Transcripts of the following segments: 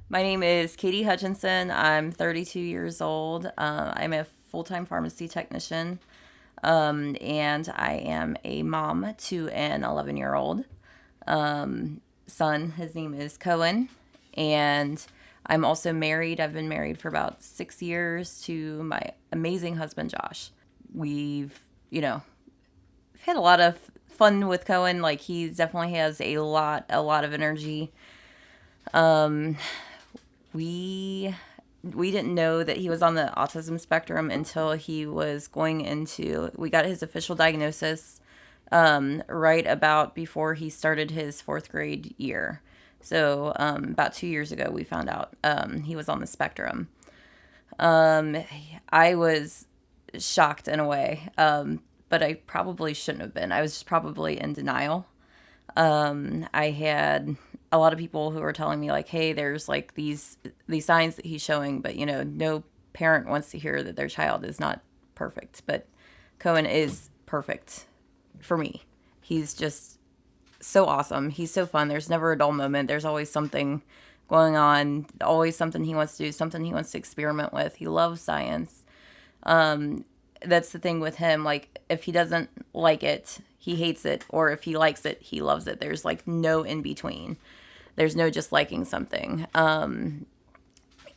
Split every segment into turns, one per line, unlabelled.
My name is Katie Hutchinson. I'm 32 years old. I'm a full-time pharmacy technician, and I am a mom to an 11-year-old son. His name is Cohen, and I'm also married. I've been married for about 6 years to my amazing husband, Josh. We've, had a lot of fun with Cohen. Like, he definitely has a lot of energy. Um, we didn't know that he was on the autism spectrum until we got his official diagnosis right about before he started his fourth grade year. So about 2 years ago, we found out he was on the spectrum. Um, I was shocked in a way, but I probably shouldn't have been. I was just probably in denial. I had a lot of people who were telling me like, "Hey, there's like these signs that he's showing," but no parent wants to hear that their child is not perfect. But Cohen is perfect for me. He's just so awesome. He's so fun. There's never a dull moment. There's always something going on, always something he wants to do, something he wants to experiment with. He loves science. That's the thing with him. Like, if he doesn't like it, he hates it, or if he likes it, he loves it. There's like no in between. There's no just liking something.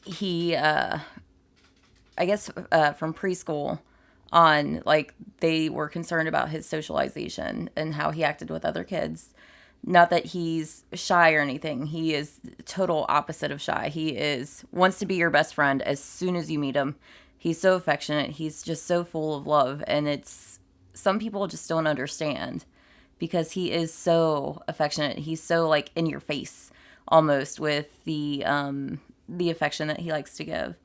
He, I guess, from preschool on, like, they were concerned about his socialization and how he acted with other kids. Not that he's shy or anything. He is total opposite of shy. He is wants to be your best friend as soon as you meet him. He's so affectionate. He's just so full of love, and it's some people just don't understand because he is so affectionate. He's so like in your face almost with the affection that he likes to give.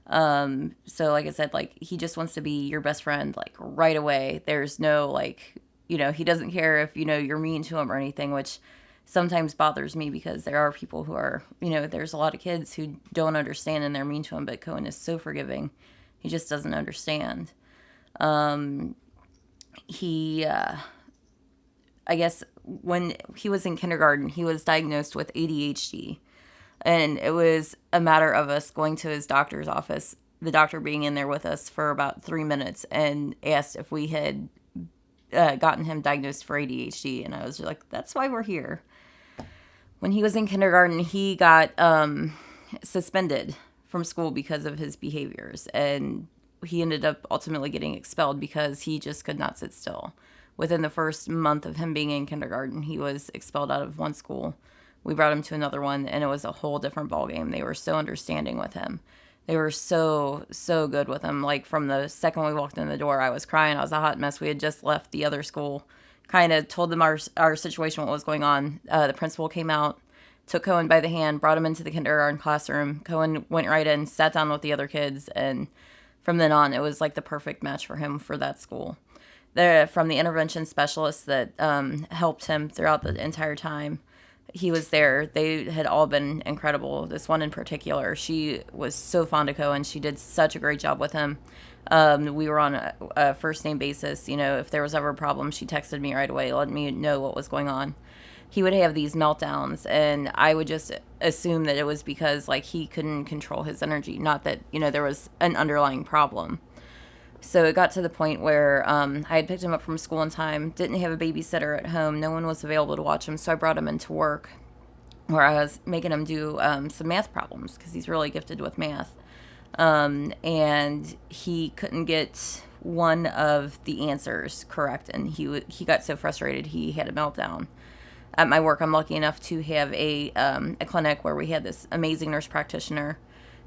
So like I said, like he just wants to be your best friend like right away. There's no like, he doesn't care if, you're mean to him or anything, which sometimes bothers me because there are people who are, there's a lot of kids who don't understand and they're mean to him, but Cohen is so forgiving. He just doesn't understand. He, I guess when he was in kindergarten, he was diagnosed with ADHD. And it was a matter of us going to his doctor's office, the doctor being in there with us for about 3 minutes and asked if we had gotten him diagnosed for ADHD. And I was like, that's why we're here. When he was in kindergarten, he got suspended from school because of his behaviors. And he ended up ultimately getting expelled because he just could not sit still. Within the first month of him being in kindergarten, he was expelled out of one school. We brought him to another one, and it was a whole different ballgame. They were so understanding with him. They were so, so good with him. Like, from the second we walked in the door, I was crying. I was a hot mess. We had just left the other school, kind of told them our situation, what was going on. The principal came out, took Cohen by the hand, brought him into the kindergarten classroom. Cohen went right in, sat down with the other kids, and from then on, it was like the perfect match for him for that school. From the intervention specialists that helped him throughout the entire time he was there, they had all been incredible. This one in particular, she was so fond of Cohen. She did such a great job with him. We were on a first name basis. If there was ever a problem, she texted me right away, letting me know what was going on. He would have these meltdowns, and I would just assume that it was because like he couldn't control his energy, not that there was an underlying problem. So it got to the point where I had picked him up from school in time, didn't have a babysitter at home, no one was available to watch him, so I brought him into work where I was making him do some math problems because he's really gifted with math. And he couldn't get one of the answers correct, and he got so frustrated he had a meltdown. At my work, I'm lucky enough to have a clinic where we had this amazing nurse practitioner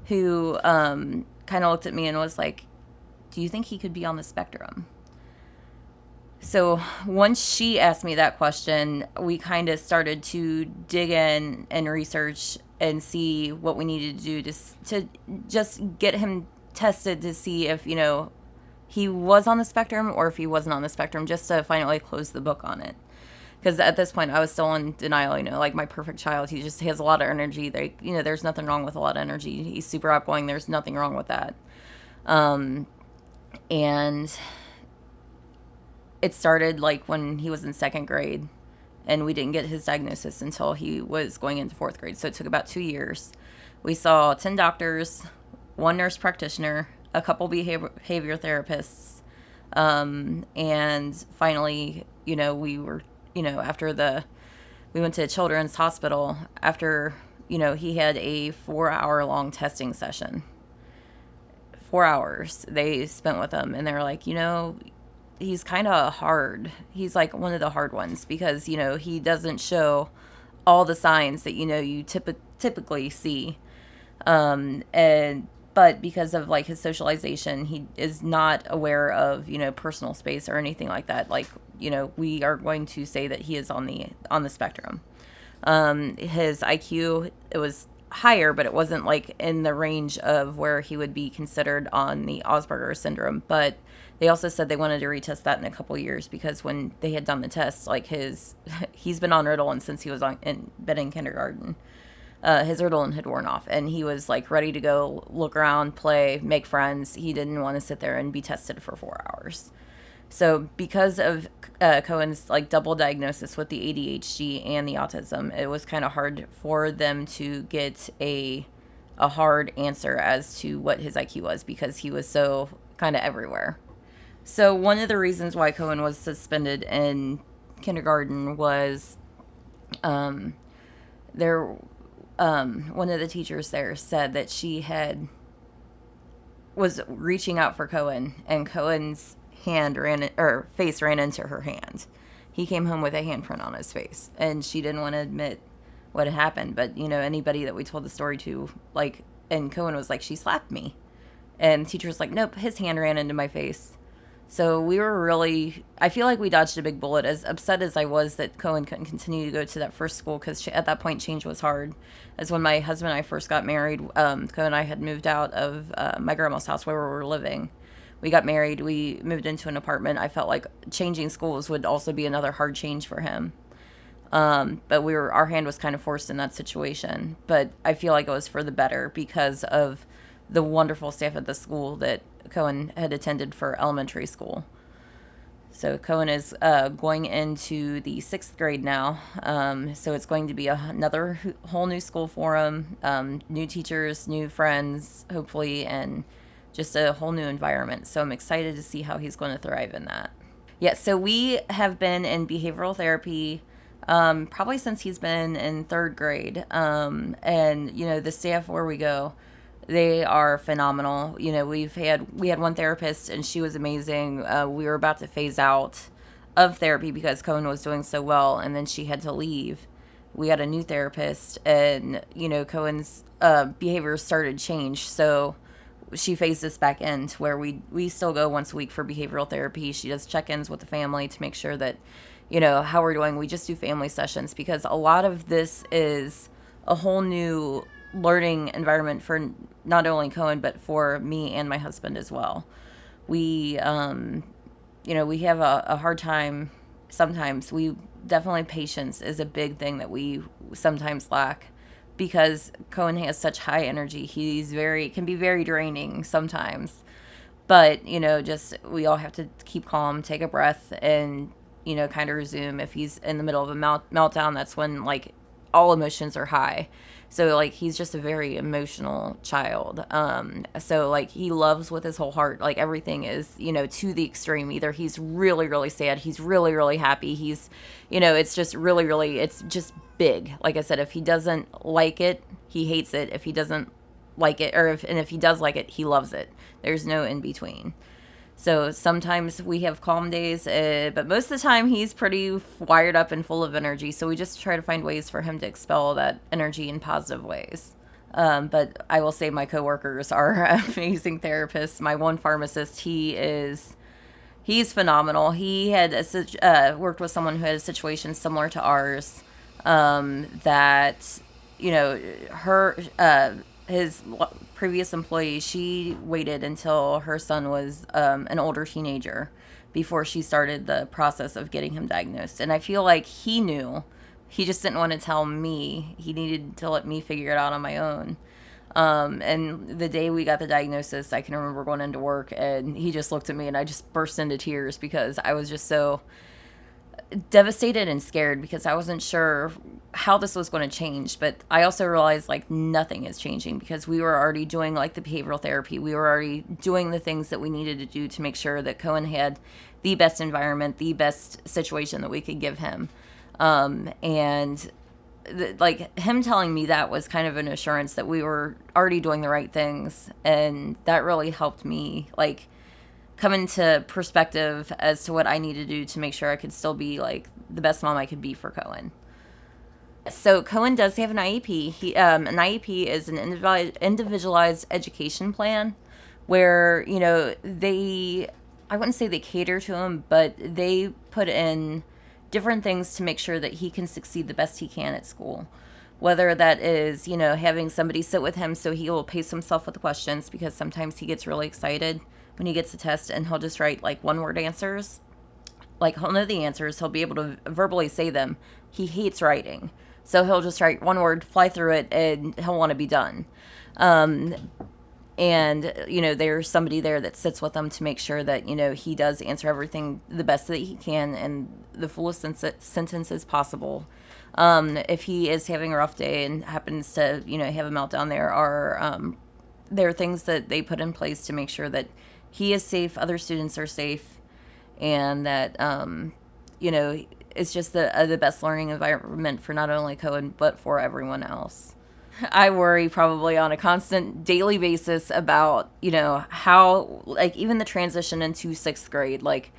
who kind of looked at me and was like, do you think he could be on the spectrum? So once she asked me that question, we kind of started to dig in and research and see what we needed to do to just get him tested to see if, he was on the spectrum or if he wasn't on the spectrum, just to finally close the book on it. Because at this point, I was still in denial, like my perfect child. He just has a lot of energy. There's nothing wrong with a lot of energy. He's super outgoing. There's nothing wrong with that. And it started like when he was in second grade, and we didn't get his diagnosis until he was going into fourth grade. So it took about 2 years. We saw 10 doctors, one nurse practitioner, a couple behavior therapists, and finally, we went to a children's hospital after, he had a 4 hour long testing session. 4 hours they spent with him, and they were like, he's kind of hard. He's like one of the hard ones because, he doesn't show all the signs that, you typically see. But because of like his socialization, he is not aware of, personal space or anything like that. Like, we are going to say that he is on the spectrum. His IQ, it was higher, but it wasn't like in the range of where he would be considered on the Asperger syndrome. But they also said they wanted to retest that in a couple years because when they had done the test, like he's been on Ritalin since he was been in kindergarten. His Ritalin had worn off, and he was like ready to go look around, play, make friends. He didn't want to sit there and be tested for 4 hours. So because of Cohen's like double diagnosis with the ADHD and the autism, it was kind of hard for them to get a hard answer as to what his IQ was because he was so kind of everywhere. So one of the reasons why Cohen was suspended in kindergarten was one of the teachers there said that she was reaching out for Cohen, and Cohen's face ran into her hand. He came home with a handprint on his face, and she didn't want to admit what had happened. But anybody that we told the story to, like, and Cohen was like, she slapped me, and the teacher was like, nope, his hand ran into my face. So I feel like we dodged a big bullet, as upset as I was that Cohen couldn't continue to go to that first school, because at that point change was hard. As when my husband and I first got married, Cohen and I had moved out of my grandma's house where we were living. We got married, we moved into an apartment. I felt like changing schools would also be another hard change for him. But our hand was kind of forced in that situation. But I feel like it was for the better because of the wonderful staff at the school that Cohen had attended for elementary school. So Cohen is going into the 6th grade now. So it's going to be another whole new school for him, new teachers, new friends, hopefully, and just a whole new environment. So I'm excited to see how he's going to thrive in that. Yeah, so we have been in behavioral therapy probably since he's been in 3rd grade. And, the staff where we go, they are phenomenal. We had one therapist, and she was amazing. We were about to phase out of therapy because Cohen was doing so well, and then she had to leave. We had a new therapist, and, Cohen's behavior started to change. So she phased us back in to where we still go once a week for behavioral therapy. She does check-ins with the family to make sure that, how we're doing. We just do family sessions because a lot of this is a whole new learning environment for not only Cohen, but for me and my husband as well. We, we have a hard time sometimes. Patience is a big thing that we sometimes lack because Cohen has such high energy. Can be very draining sometimes, but, we all have to keep calm, take a breath, and, kind of resume. If he's in the middle of a meltdown, that's when, like, all emotions are high. So, like, he's just a very emotional child. So, like, he loves with his whole heart. Like, everything is, to the extreme. Either he's really, really sad. He's really, really happy. He's, it's just really, really, it's just big. Like I said, if he doesn't like it, he hates it. If he doesn't like it, if he does like it, he loves it. There's no in between. So sometimes we have calm days, but most of the time he's pretty wired up and full of energy. So we just try to find ways for him to expel that energy in positive ways. But I will say my coworkers are amazing therapists. My one pharmacist, he's phenomenal. He had worked with someone who had a situation similar to ours, that, his previous employee, she waited until her son was an older teenager before she started the process of getting him diagnosed. And I feel like he knew. He just didn't want to tell me. He needed to let me figure it out on my own. And the day we got the diagnosis, I can remember going into work, and he just looked at me, and I just burst into tears because I was just so devastated and scared because I wasn't sure how this was going to change. But I also realized like nothing is changing because we were already doing like the behavioral therapy. We were already doing the things that we needed to do to make sure that Cohen had the best environment, the best situation that we could give him. And like him telling me that was kind of an assurance that we were already doing the right things. And that really helped me like come into perspective as to what I need to do to make sure I could still be like the best mom I could be for Cohen. So Cohen does have an IEP. An IEP is an individualized education plan where, you know, I wouldn't say they cater to him, but they put in different things to make sure that he can succeed the best he can at school. Whether that is, you know, having somebody sit with him so he will pace himself with the questions because sometimes he gets really excited when he gets a test and he'll just write like one word answers. Like he'll know the answers, he'll be able to verbally say them. He hates writing. So he'll just write one word, fly through it, and he'll want to be done. And, you know, there's somebody there that sits with him to make sure that, you know, he does answer everything the best that he can and the fullest sentences possible. If he is having a rough day and happens to, you know, have a meltdown, there are things that they put in place to make sure that he is safe, other students are safe, and that, you know, it's just the best learning environment for not only Cohen, but for everyone else. I worry probably on a constant daily basis about, you know, how, like, even the transition into sixth grade, like,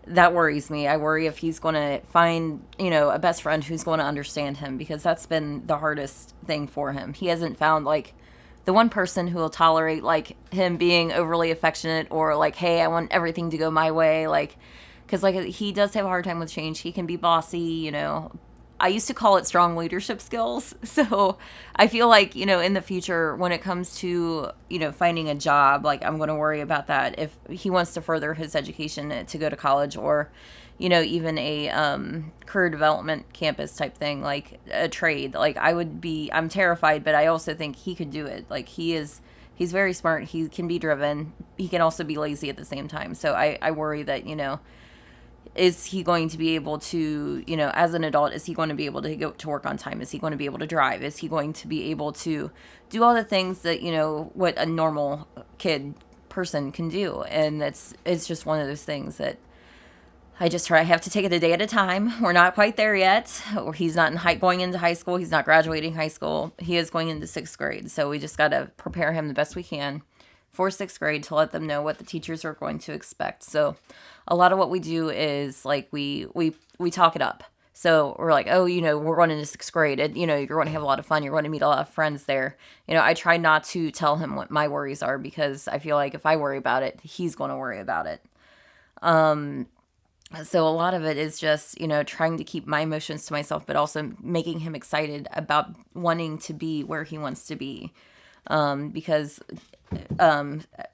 that worries me. I worry if he's going to find, you know, a best friend who's going to understand him because that's been the hardest thing for him. He hasn't found, like, the one person who will tolerate, like, him being overly affectionate or, like, hey, I want everything to go my way, like, because, like, he does have a hard time with change. He can be bossy, you know. I used to call it strong leadership skills. So I feel like, you know, in the future, when it comes to, you know, finding a job, like I'm going to worry about that. If he wants to further his education to go to college or, you know, even a career development campus type thing, like a trade, like I'm terrified, but I also think he could do it. Like he's very smart. He can be driven. He can also be lazy at the same time. So I worry that, you know, is he going to be able to, you know, as an adult, is he going to be able to go to work on time? Is he going to be able to drive? Is he going to be able to do all the things that, you know, what a normal person can do? And it's just one of those things that I have to take it a day at a time. We're not quite there yet. Or he's not going into high school. He's not graduating high school. He is going into sixth grade. So we just got to prepare him the best we can for sixth grade to let them know what the teachers are going to expect. So a lot of what we do is like we talk it up. So we're like, oh, you know, we're going into sixth grade and, you know, you're going to have a lot of fun. You're going to meet a lot of friends there. You know, I try not to tell him what my worries are because I feel like if I worry about it, he's going to worry about it. So a lot of it is just, you know, trying to keep my emotions to myself, but also making him excited about wanting to be where he wants to be. Because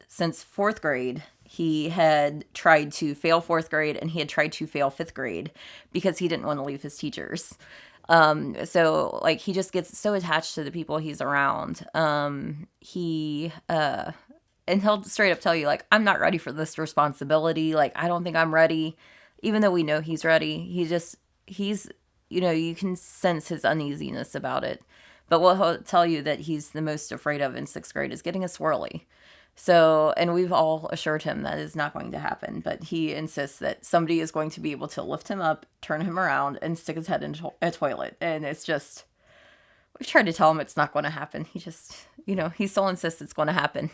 since fourth grade, he had tried to fail fourth grade and he had tried to fail fifth grade because he didn't want to leave his teachers. So like he just gets so attached to the people he's around. And he'll straight up tell you like, I'm not ready for this responsibility. Like, I don't think I'm ready, even though we know he's ready. He's, you know, you can sense his uneasiness about it. But what he'll tell you that he's the most afraid of in sixth grade is getting a swirly. So, and we've all assured him that is not going to happen, but he insists that somebody is going to be able to lift him up, turn him around, and stick his head in a toilet. And it's just, we've tried to tell him it's not going to happen. He just, you know, he still insists it's going to happen.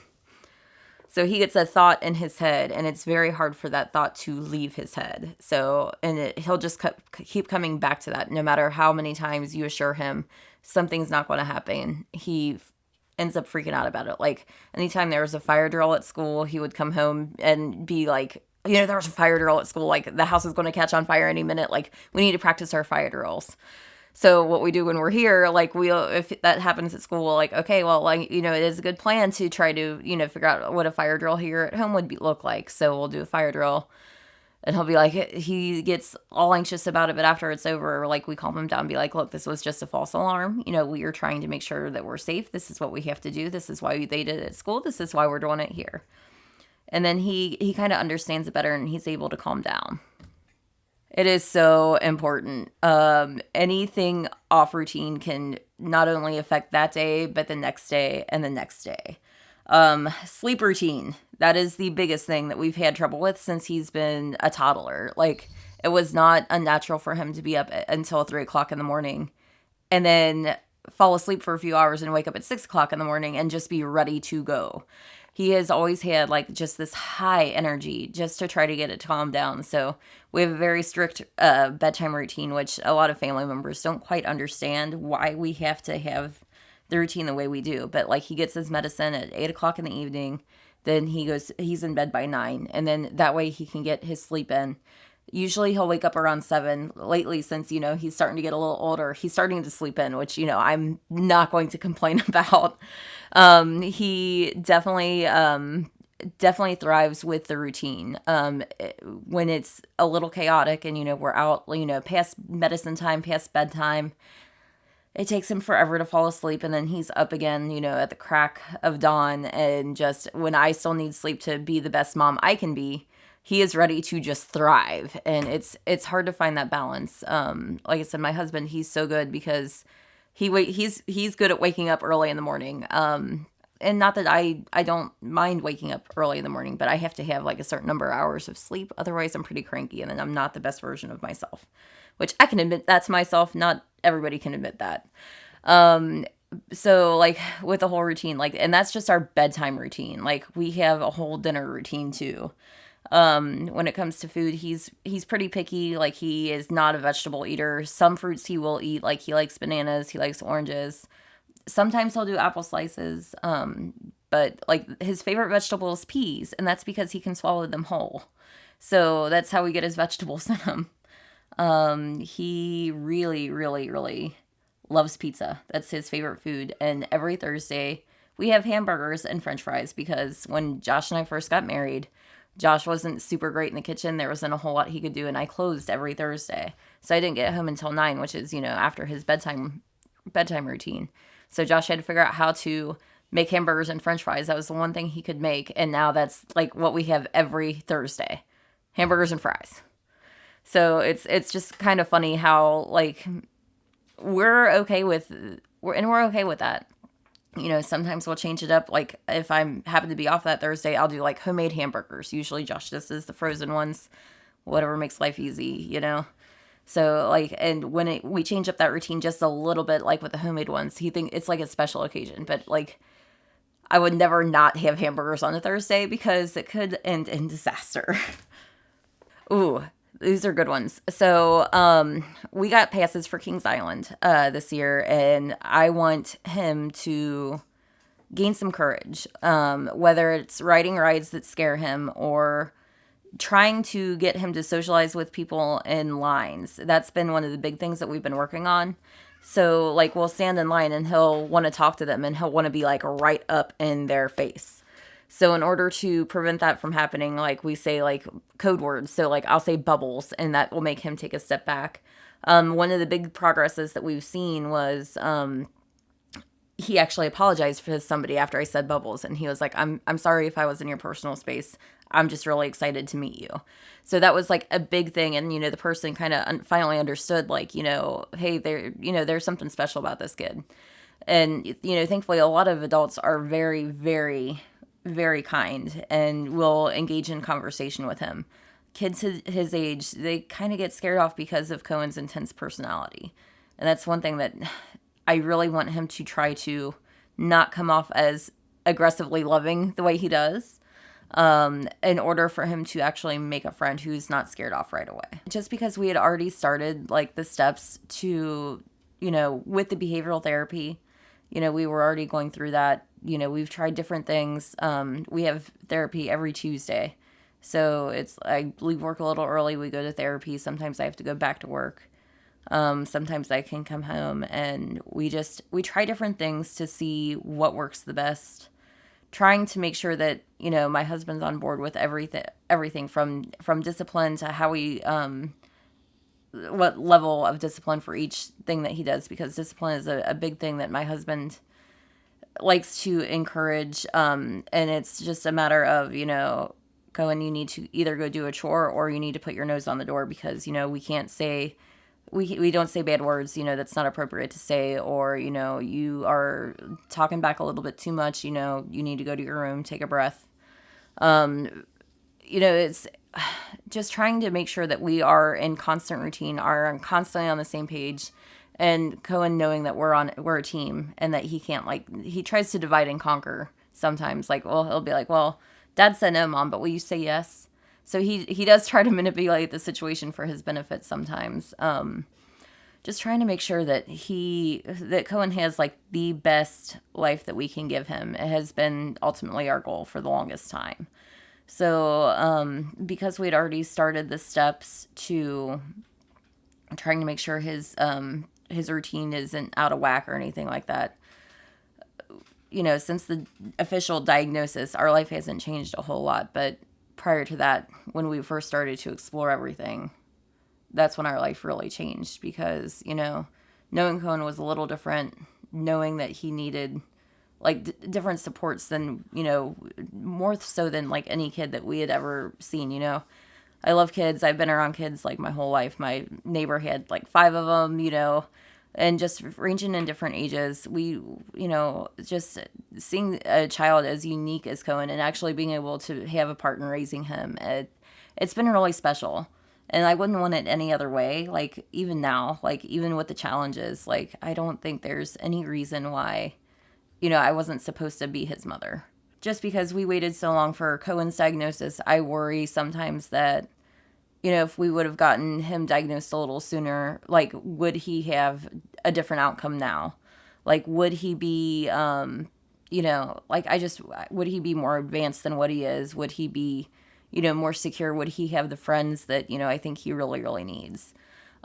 So he gets a thought in his head, and it's very hard for that thought to leave his head. So, and he'll just keep coming back to that. No matter how many times you assure him something's not going to happen, he ends up freaking out about it. Like, anytime there was a fire drill at school, he would come home and be like, you know, there was a fire drill at school. Like, the house is going to catch on fire any minute. Like, we need to practice our fire drills. So what we do when we're here, like if that happens at school, like, okay, well, like, you know, it is a good plan to try to, you know, figure out what a fire drill here at home would look like. So we'll do a fire drill and he'll be like, he gets all anxious about it. But after it's over, like we calm him down and be like, look, this was just a false alarm. You know, we are trying to make sure that we're safe. This is what we have to do. This is why they did it at school. This is why we're doing it here. And then he kind of understands it better and he's able to calm down. It is so important. Anything off routine can not only affect that day, but the next day and the next day. Sleep routine. That is the biggest thing that we've had trouble with since he's been a toddler. Like, it was not unnatural for him to be up until 3 o'clock in the morning and then fall asleep for a few hours and wake up at 6 o'clock in the morning and just be ready to go. He has always had like just this high energy just to try to get it calmed down. So we have a very strict bedtime routine, which a lot of family members don't quite understand why we have to have the routine the way we do. But like he gets his medicine at 8 o'clock in the evening, then he's in bed by 9, and then that way he can get his sleep in. Usually he'll wake up around 7. Lately, since, he's starting to get a little older, he's starting to sleep in, which, I'm not going to complain about. He definitely thrives with the routine. When it's a little chaotic and, we're out, past medicine time, past bedtime, it takes him forever to fall asleep, and then he's up again, at the crack of dawn. And just when I still need sleep to be the best mom I can be, he is ready to just thrive. And it's hard to find that balance. Like I said, my husband, he's so good because he's good at waking up early in the morning. And not that I don't mind waking up early in the morning, but I have to have like a certain number of hours of sleep. Otherwise, I'm pretty cranky, and then I'm not the best version of myself, which I can admit that to myself. Not everybody can admit that. So like with the whole routine, like, and that's just our bedtime routine. Like we have a whole dinner routine too. When it comes to food, he's pretty picky. Like he is not a vegetable eater. Some fruits he will eat, like he likes bananas, he likes oranges. Sometimes he'll do apple slices. But like his favorite vegetable is peas, and that's because he can swallow them whole. So that's how we get his vegetables in him. He really, really, really loves pizza. That's his favorite food. And every Thursday we have hamburgers and French fries because when Josh and I first got married, Josh wasn't super great in the kitchen. There wasn't a whole lot he could do, and I closed every Thursday. So I didn't get home until 9, which is, after his bedtime routine. So Josh had to figure out how to make hamburgers and French fries. That was the one thing he could make, and now that's like what we have every Thursday. Hamburgers and fries. So it's just kind of funny how like we're okay with that. Sometimes we'll change it up. Like if I'm happen to be off that Thursday, I'll do like homemade hamburgers. Usually Josh does the frozen ones, whatever makes life easy. So like, and when we change up that routine just a little bit, like with the homemade ones, he think it's like a special occasion. But like, I would never not have hamburgers on a Thursday because it could end in disaster. Ooh, these are good ones. So, we got passes for Kings Island this year, and I want him to gain some courage. Whether it's riding rides that scare him or trying to get him to socialize with people in lines. That's been one of the big things that we've been working on. So, like, we'll stand in line and he'll want to talk to them and he'll want to be like right up in their face. So in order to prevent that from happening, like we say like code words. So like I'll say bubbles, and that will make him take a step back. One of the big progresses that we've seen was he actually apologized for somebody after I said bubbles, and he was like, I'm sorry if I was in your personal space. I'm just really excited to meet you. So that was like a big thing, and the person kind of finally understood, like, hey, there's something special about this kid. And thankfully a lot of adults are very, very, very kind and will engage in conversation with him. Kids his age, they kind of get scared off because of Cohen's intense personality. And that's one thing that I really want him to try to not come off as aggressively loving the way he does, in order for him to actually make a friend who's not scared off right away. Just because we had already started like the steps to, with the behavioral therapy, we were already going through that. We've tried different things. We have therapy every Tuesday. So I leave work a little early. We go to therapy. Sometimes I have to go back to work. Sometimes I can come home, and we try different things to see what works the best. Trying to make sure that, my husband's on board with everything from discipline to how we, what level of discipline for each thing that he does, because discipline is a big thing that my husband likes to encourage. And it's just a matter of, Cohen, you need to either go do a chore or you need to put your nose on the door because, we can't say, we don't say bad words, that's not appropriate to say, or, you are talking back a little bit too much, you need to go to your room, take a breath. It's just trying to make sure that we are in constant routine, are constantly on the same page, and Cohen knowing that we're a team and that he can't, he tries to divide and conquer sometimes. He'll be like, well, Dad said no, Mom, but will you say yes? So he does try to manipulate the situation for his benefit sometimes. Just trying to make sure that Cohen has the best life that we can give him. It has been ultimately our goal for the longest time. So because we'd already started the steps to trying to make sure his routine isn't out of whack or anything like that, since the official diagnosis, our life hasn't changed a whole lot. But prior to that, when we first started to explore everything, that's when our life really changed because, knowing Cohen was a little different, knowing that he needed different supports than, more so than any kid that we had ever seen, I love kids. I've been around kids my whole life. My neighbor had 5 of them, and just ranging in different ages. We, just seeing a child as unique as Cohen and actually being able to have a partner raising him, it's been really special. And I wouldn't want it any other way. Even now, even with the challenges, I don't think there's any reason why, I wasn't supposed to be his mother. Just because we waited so long for Cohen's diagnosis, I worry sometimes that, if we would have gotten him diagnosed a little sooner, would he have a different outcome now? Would he be, would he be more advanced than what he is? Would he be, more secure? Would he have the friends that, I think he really, really needs?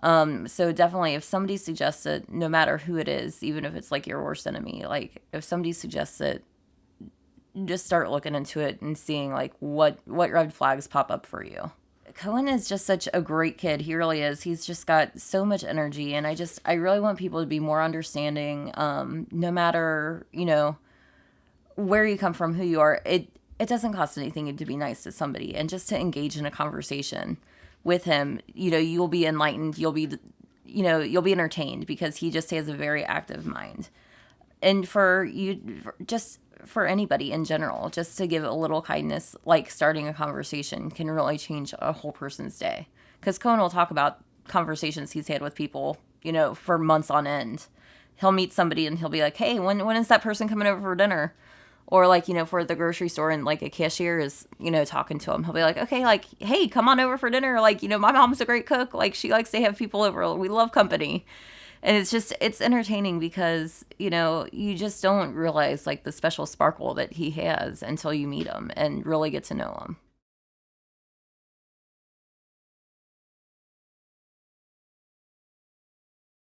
So definitely if somebody suggests it, no matter who it is, even if it's your worst enemy, if somebody suggests it, just start looking into it and seeing what red flags pop up for you. Cohen is just such a great kid. He really is. He's just got so much energy, and I really want people to be more understanding, no matter, where you come from, who you are. It doesn't cost anything to be nice to somebody and just to engage in a conversation with him. You'll be enlightened. You'll be entertained because he just has a very active mind. And for anybody in general, just to give a little kindness, starting a conversation can really change a whole person's day. Because Cohen will talk about conversations he's had with people, for months on end. He'll meet somebody and he'll be like, hey, when is that person coming over for dinner? Or for the grocery store and a cashier is, talking to him. He'll be like, okay, hey, come on over for dinner. My mom's a great cook. She likes to have people over. We love company. And it's entertaining because, you just don't realize the special sparkle that he has until you meet him and really get to know him.